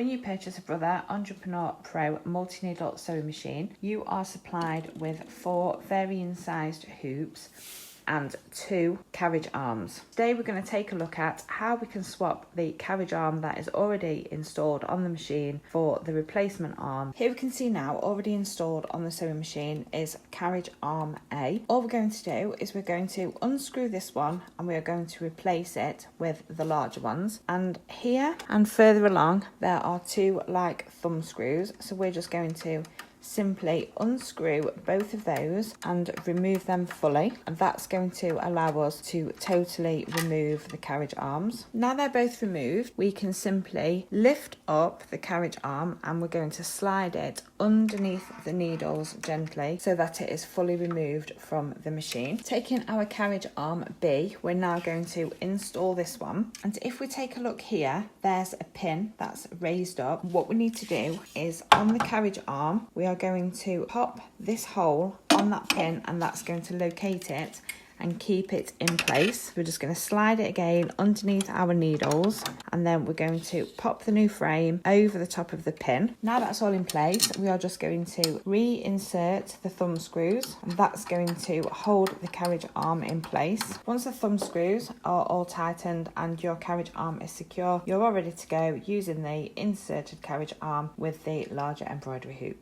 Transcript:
When you purchase a Brother Entrepreneur Pro multi-needle sewing machine, you are supplied with 4 varying sized hoops and 2 carriage arms. Today we're going to take a look at how we can swap the carriage arm that is already installed on the machine for the replacement arm. Here we can see now already installed on the sewing machine is carriage arm A. All we're going to do is we're going to unscrew this one and we are going to replace it with the larger ones. And here and further along there are 2 like thumb screws, so we're just going to simply unscrew both of those and remove them fully, and that's going to allow us to totally remove the carriage arms. Now they're both removed, we can simply lift up the carriage arm and we're going to slide it underneath the needles gently so that it is fully removed from the machine. Taking our carriage arm B, we're now going to install this one, and if we take a look here, there's a pin that's raised up. What we need to do is on the carriage arm we are going to pop this hole on that pin, and that's going to locate it and keep it in place. We're just going to slide it again underneath our needles, and then we're going to pop the new frame over the top of the pin. Now that's all in place, we are just going to reinsert the thumb screws, and that's going to hold the carriage arm in place. Once the thumb screws are all tightened and your carriage arm is secure, you're all ready to go using the inserted carriage arm with the larger embroidery hoop.